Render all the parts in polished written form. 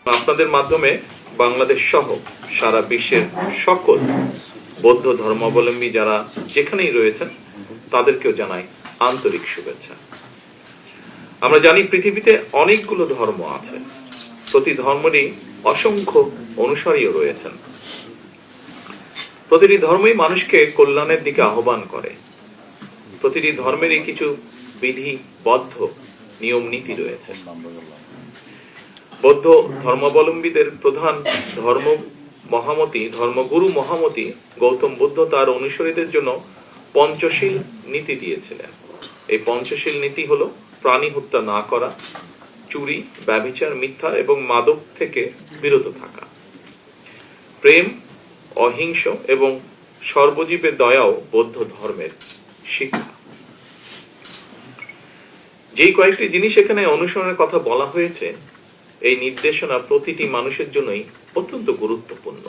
আপনাদের মাধ্যমে বাংলাদেশ সহ সারা বিশ্বের সকল বৌদ্ধ ধর্মাবলম্বী যারা যেখানেই রয়েছেন তাদেরকেও জানাই আন্তরিক শুভেচ্ছা। আমরা জানি পৃথিবীতে অনেকগুলো ধর্ম আছে, প্রতি ধর্মেরই অসংখ্য অনুসারীও রয়েছেন। প্রতিটি ধর্মই মানুষকে কল্যাণের দিকে আহ্বান করে। প্রতিটি ধর্মেরই কিছু বিধিবদ্ধ নিয়ম নীতি রয়েছে। বৌদ্ধ ধর্মাবলম্বীদের প্রধান ধর্মগুরু মহামতি গৌতম বুদ্ধ তার অনুসারীদের জন্য পঞ্চশীল নীতি দিয়েছিলেন। এই পঞ্চশীল নীতি হলো প্রাণী হত্যা না করা, চুরি, ব্যভিচার, মিথ্যা এবং মাদক থেকে বিরত থাকা, প্রেম, অহিংস এবং সর্বজীবের দয়াও বৌদ্ধ ধর্মের শিক্ষা। যেই কয়েকটি জিনিস এখানে অনুসরণের কথা বলা হয়েছে, এই নির্দেশনা প্রতিটি মানুষের জন্যই অত্যন্ত গুরুত্বপূর্ণ।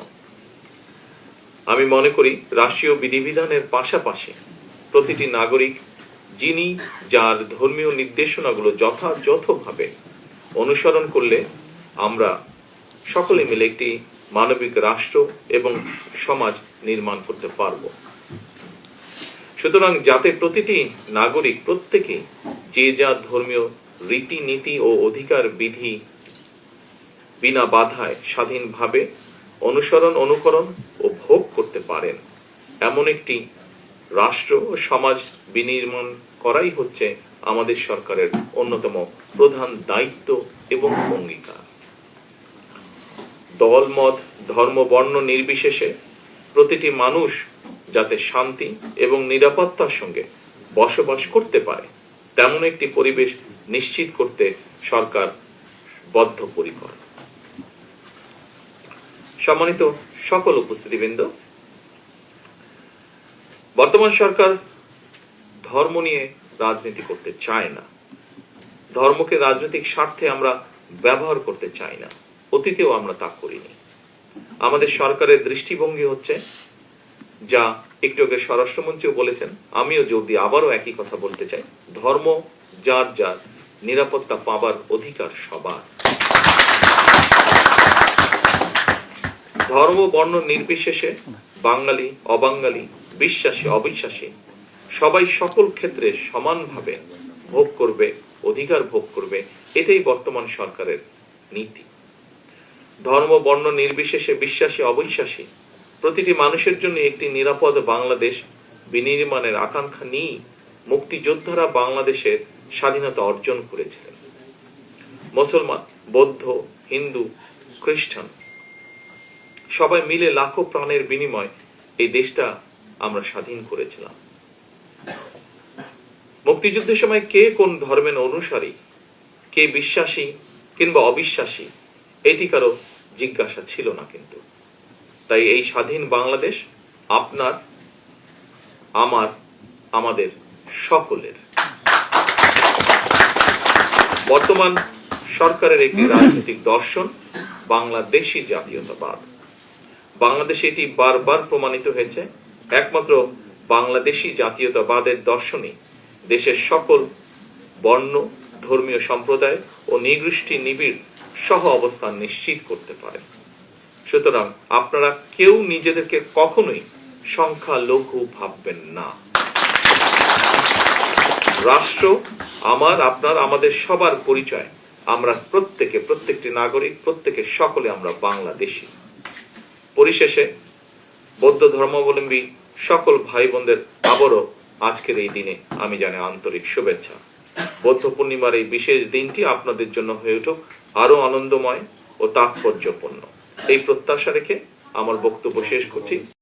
আমি মনে করি রাষ্ট্রীয় বিধিবিধানের পাশাপাশি প্রতিটি নাগরিক যিনি যার ধর্মীয় নির্দেশনাগুলো যথাযথভাবে অনুসরণ করলে আমরা সকলে মিলে একটি মানবিক রাষ্ট্র এবং সমাজ নির্মাণ করতে পারব। সুতরাং যাতে প্রতিটি নাগরিক প্রত্যেকে যে যার ধর্মীয় রীতিনীতি ও অধিকার বিধি বিনা বাধায় স্বাধীনভাবে অনুকরণ ও ভোগ করতে পারেন, এমন একটি রাষ্ট্র ও সমাজ বিনির্মাণ করাই হচ্ছে আমাদের সরকারের অন্যতম প্রধান দায়িত্ব এবং অঙ্গীকার। দল, মত, ধর্ম, বর্ণ নির্বিশেষে প্রতিটি মানুষ যাতে শান্তি এবং নিরাপত্তার সঙ্গে বসবাস করতে পারে, তেমন একটি পরিবেশ নিশ্চিত করতে সরকার বদ্ধপরিকর। সম্মানিত সকল উপস্থিতিবৃন্দ, বর্তমান সরকার ধর্ম নিয়ে রাজনীতি করতে চায় না। ধর্মকে রাজনৈতিক স্বার্থে আমরা ব্যবহার করতে চাই না, অতীতেও আমরা তা করিনি। আমাদের সরকারের দৃষ্টিভঙ্গি হচ্ছে, যা একটু আগে স্বরাষ্ট্রমন্ত্রীও বলেছেন, আমিও জোর দিয়ে আবারও একই কথা বলতে চাই, ধর্ম যার যার, নিরাপত্তা পাবার অধিকার সবার। ধর্ম বর্ণ নির্বিশেষে বাঙালি অবাঙালি, বিশ্বাসী অবিশ্বাসী সবাই সকল ক্ষেত্রে সমানভাবে ভোগ করবে, অধিকার ভোগ করবে, এটাই বর্তমান সরকারের নীতি। ধর্ম বর্ণ নির্বিশেষে বিশ্বাসী অবিশ্বাসী প্রতিটি মানুষের জন্য একটি নিরাপদ বাংলাদেশ বিনির্মাণের আকাঙ্ক্ষা নিয়ে মুক্তিযোদ্ধারা বাংলাদেশের স্বাধীনতা অর্জন করেছিলেন। মুসলমান, বৌদ্ধ, হিন্দু, খ্রিস্টান সবাই মিলে লাখো প্রাণের বিনিময় এই দেশটা আমরা স্বাধীন করেছিলাম। মুক্তিযুদ্ধের সময় কে কোন ধর্মের অনুসারী, কে বিশ্বাসী কিংবা অবিশ্বাসী, এটি কারো জিজ্ঞাসা ছিল না। কিন্তু তাই এই স্বাধীন বাংলাদেশ আপনার, আমার, আমাদের সকলের। বর্তমান সরকারের একটি রাজনৈতিক দর্শন বাংলাদেশী জাতীয়তাবাদ। বাংলাদেশে এটি বারবার প্রমাণিত হয়েছে। একমাত্র বাংলাদেশী জাতীয়তাবাদের দর্শনই দেশের সকল বর্ণ, ধর্মীয় সম্প্রদায় ও নৃগোষ্ঠী নিবিড় সহ অবস্থান নিশ্চিত করতে পারে। সুতরাং আপনারা কেউ নিজেদেরকে কখনোই সংখ্যালঘু ভাববেন না। রাষ্ট্র আমার, আপনার, আমাদের সবার পরিচয়। আমরা প্রত্যেকটি নাগরিক, সকলে আমরা বাংলাদেশী। পরিশেষে বৌদ্ধ ধর্মাবলম্বী সকল ভাই বোনদের আবারও আজকের এই দিনে আমি জানাই আন্তরিক শুভেচ্ছা। বৌদ্ধ পূর্ণিমার এই বিশেষ দিনটি আপনাদের জন্য হয়ে উঠুক আরো আনন্দময় ও তাৎপর্যপূর্ণ, এই প্রত্যাশা রেখে আমার বক্তব্য শেষ করছি।